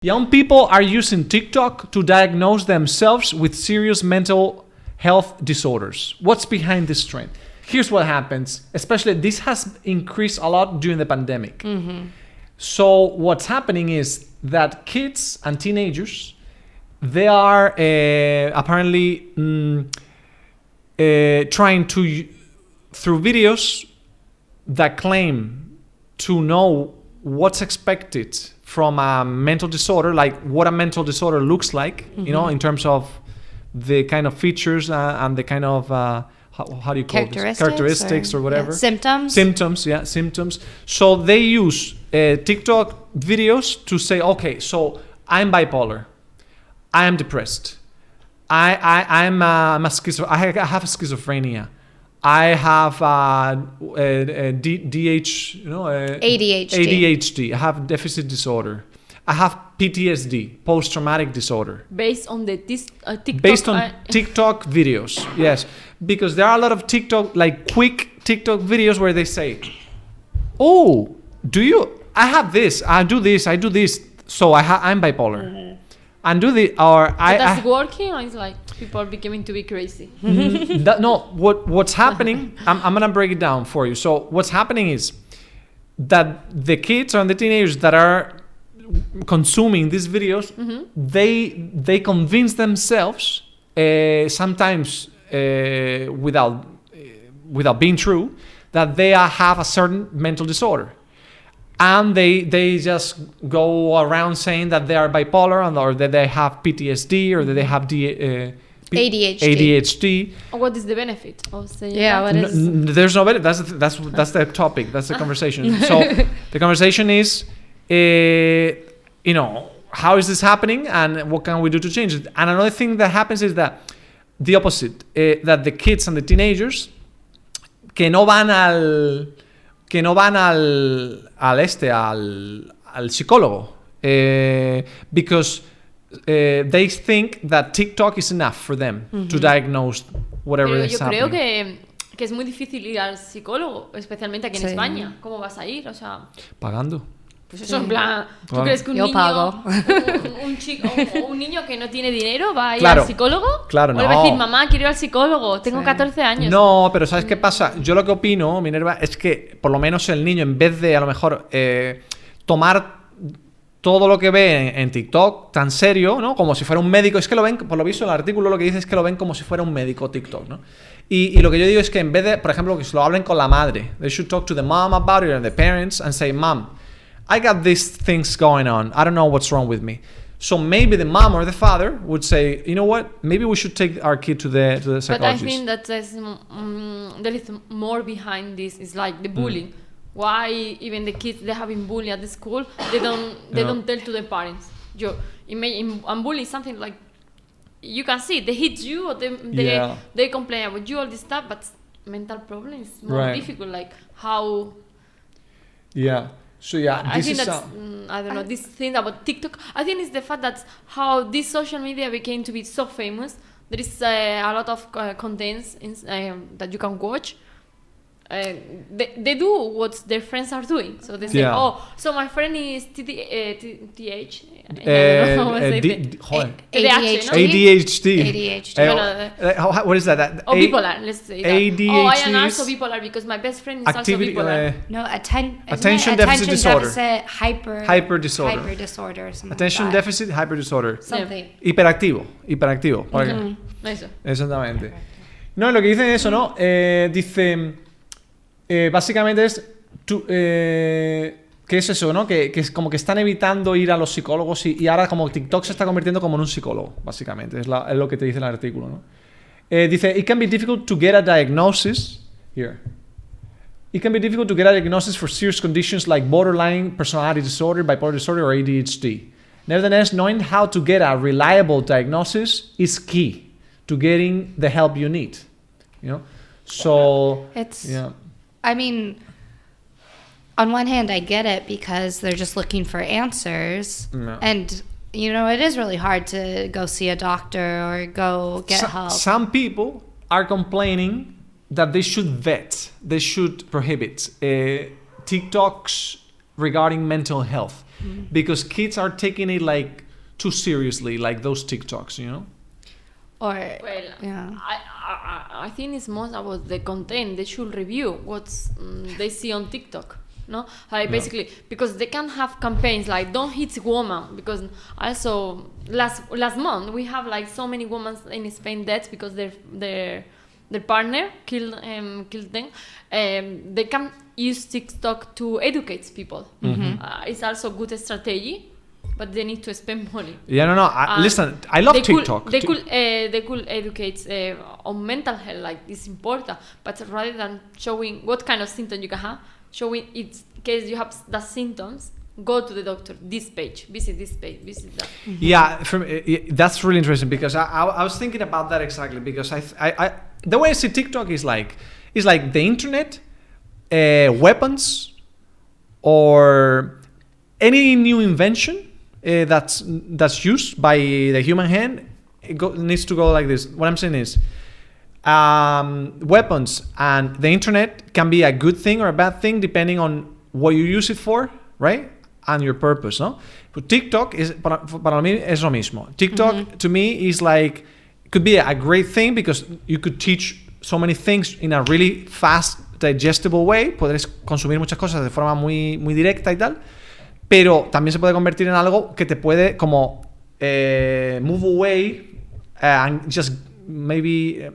Young people are using TikTok to diagnose themselves with serious mental health disorders. What's behind this trend? Here's what happens. Especially this has increased a lot during the pandemic. Mm-hmm. So what's happening is that kids and teenagers, they are apparently trying to, through videos that claim to know what's expected from a mental disorder, like what a mental disorder looks like, mm-hmm. you know, in terms of the kind of features and the kind of how do you call this? Characteristics or whatever. Yeah. Symptoms. So they use TikTok videos to say, okay, so I'm bipolar, I am depressed, I have schizophrenia, I have ADHD. I have deficit disorder. I have PTSD, post-traumatic disorder. Based on the TikTok. Based on TikTok videos, yes, because there are a lot of TikTok, like quick TikTok videos where they say, "Oh, I have this. I do this. So I'm bipolar." Mm-hmm. And do the or I. That's working, or it's like people are becoming to be crazy. What's happening? I'm gonna break it down for you. So what's happening is that the kids and the teenagers that are consuming these videos, mm-hmm. they convince themselves, sometimes without being true, that they have a certain mental disorder. And they just go around saying that they are bipolar or that they have PTSD or that they have ADHD. What is the benefit of saying that? There's no benefit. That's the topic. That's the conversation. So the conversation is, how is this happening and what can we do to change it? And another thing that happens is that the opposite, that the kids and the teenagers que no van al psicólogo, because they think that TikTok is enough for them mm-hmm. to diagnose whatever is happening. Yo creo que es muy difícil ir al psicólogo, especialmente aquí en España. ¿Cómo vas a ir? O sea, pagando. Pues eso, en plan, ¿tú crees que un niño, pago. un chico o un niño que no tiene dinero va a ir al psicólogo? Claro, no. O le va a decir, mamá, quiero ir al psicólogo, tengo 14 años. No, pero ¿sabes qué pasa? Yo lo que opino, Minerva, es que por lo menos el niño, en vez de a lo mejor tomar todo lo que ve en TikTok tan serio, ¿no? Como si fuera un médico, es que lo ven, por lo visto el artículo lo que dice es que lo ven como si fuera un médico TikTok, ¿no? Y lo que yo digo es que en vez de, por ejemplo, que se lo hablen con la madre, they should talk to the mom about it and the parents and say, Mom, I got these things going on. I don't know what's wrong with me. So maybe the mom or the father would say, you know what? Maybe we should take our kid to the psychologist. But I think that there is more behind this. It's like the bullying. Why even the kids they have been bullied at the school? They don't tell to the parents. And bullying is something like you can see they hit you or they complain about you all this stuff. But mental problems is more difficult. Like how. Yeah. So I think that's I don't know, this thing about TikTok. I think it's the fact that how this social media became to be so famous. There is a lot of contents that you can watch. They do what their friends are doing. So they say, so my friend is TH. ADHD. What is that? Or bipolar, let's say that. ADHD. I am also bipolar because my best friend is also bipolar. Attention deficit disorder. Hyper disorder. Hyper disorder or something Attention like that. deficit, hyper disorder. Something. Hiperactivo. Eso. Exactamente. No, lo que dice eso, ¿no? Dice... básicamente es ¿qué es eso, no? Que es como que están evitando ir a los psicólogos y ahora como TikTok se está convirtiendo como en un psicólogo, básicamente, es lo que te dice el artículo, ¿no? Dice, it can be difficult to get a diagnosis for serious conditions like borderline personality disorder, bipolar disorder, or ADHD. Nevertheless, knowing how to get a reliable diagnosis is key to getting the help you need, you know? So I mean, on one hand, I get it because they're just looking for answers. No. And, it is really hard to go see a doctor or go get help. Some people are complaining that they should prohibit TikToks regarding mental health. because kids are taking it like too seriously, like those TikToks, you know? Or Well, yeah. I think it's more about the content. They should review what they see on TikTok. No, like basically because they can have campaigns like "Don't hit woman," because also last month we have like so many women in Spain dead because their partner killed them. They can use TikTok to educate people. It's also a good strategy. But they need to spend money. Yeah, no. Listen, I love TikTok. They could educate on mental health, like it's important. But rather than showing what kind of symptom you can have, showing it in case you have the symptoms, go to the doctor. This page, visit this page, visit that. Yeah, that's really interesting because I was thinking about that exactly because I the way I see TikTok is like the internet, weapons, or any new invention. That's used by the human hand, needs to go like this. What I'm saying is, weapons and the internet can be a good thing or a bad thing depending on what you use it for, right? And your purpose, no? But TikTok is para mí es lo mismo. TikTok to me is like could be a great thing because you could teach so many things in a really fast, digestible way. Podréis consumir muchas cosas de forma muy directa y tal. Pero también se puede convertir en algo que te puede como move away and just maybe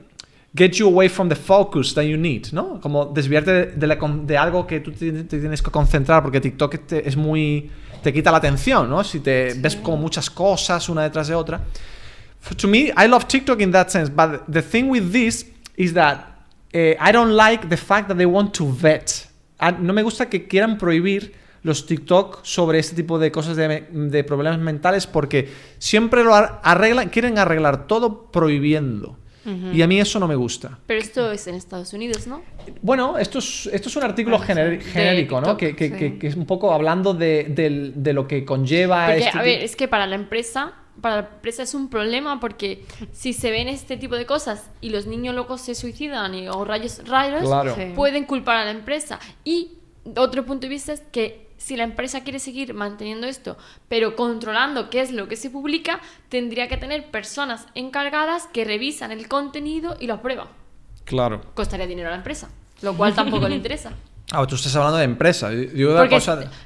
get you away from the focus that you need, ¿no? Como desviarte de algo que tú te tienes que concentrar porque TikTok te quita la atención, ¿no? Si te ves como muchas cosas una detrás de otra. To me, I love TikTok in that sense, but the thing with this is that I don't like the fact that they want to vet. No me gusta que quieran prohibir los TikTok sobre este tipo de cosas de problemas mentales porque siempre quieren arreglar todo prohibiendo. Y a mí eso no me gusta. Pero esto es en Estados Unidos, ¿no? Bueno, esto es un artículo genérico, ¿no? Que es un poco hablando de lo que conlleva porque, a ver, es que para la empresa es un problema porque si se ven este tipo de cosas y los niños locos se suicidan o rayos claro. pueden culpar a la empresa. Y otro punto de vista es que si la empresa quiere seguir manteniendo esto, pero controlando qué es lo que se publica, tendría que tener personas encargadas que revisan el contenido y lo aprueban. Claro. Costaría dinero a la empresa, lo cual tampoco le interesa. Tú estás hablando de empresa.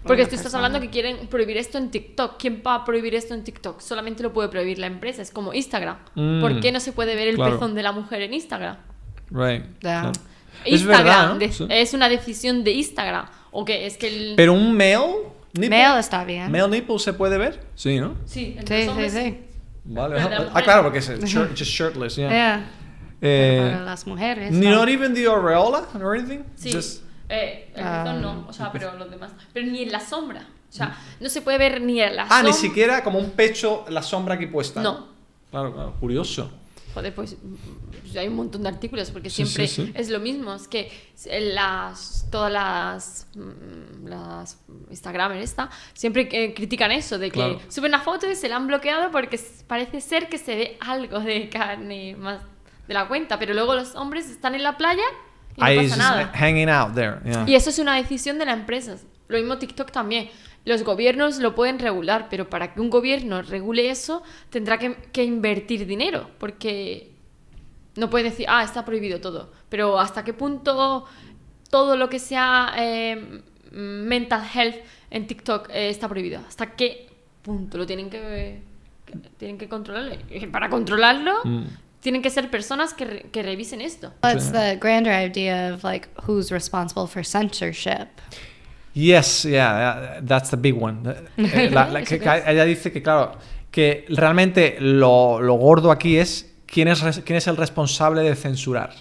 Porque tú estás hablando que quieren prohibir esto en TikTok. ¿Quién va a prohibir esto en TikTok? Solamente lo puede prohibir la empresa. Es como Instagram. ¿Por qué no se puede ver el pezón de la mujer en Instagram? Right. Yeah. Instagram es verdad, ¿no? Es una decisión de Instagram. Okay, es que pero un male nipple. Male está bien. Male nipple se puede ver. Sí, ¿no? Sí, Sí. Vale. Claro, porque es just shirtless. Yeah. Para las mujeres. Not even the aureola or anything. Sí. Just... el pezón no, o sea, pero los demás. Pero ni en la sombra. O sea, no se puede ver ni en la sombra. Ni siquiera como un pecho, la sombra aquí puesta. No. Claro, curioso. Joder, pues hay un montón de artículos porque siempre es lo mismo. Es que todas las Instagramers siempre critican eso de que suben una foto y se la han bloqueado porque parece ser que se ve algo de carne más de la cuenta, pero luego los hombres están en la playa y no pasa nada. Hanging out there. Yeah. Y eso es una decisión de la empresa. Lo mismo TikTok también. Los gobiernos lo pueden regular, pero para que un gobierno regule eso, tendrá que invertir dinero, porque no puede decir, está prohibido todo. Pero ¿hasta qué punto todo lo que sea mental health en TikTok está prohibido? ¿Hasta qué punto lo tienen que controlar? Y para controlarlo, tienen que ser personas que revisen esto. That's the grander idea of like who's responsible for censorship. Yes, yeah, that's the big one. Ella dice que, claro, que realmente lo gordo aquí es quién es el responsable de censurar.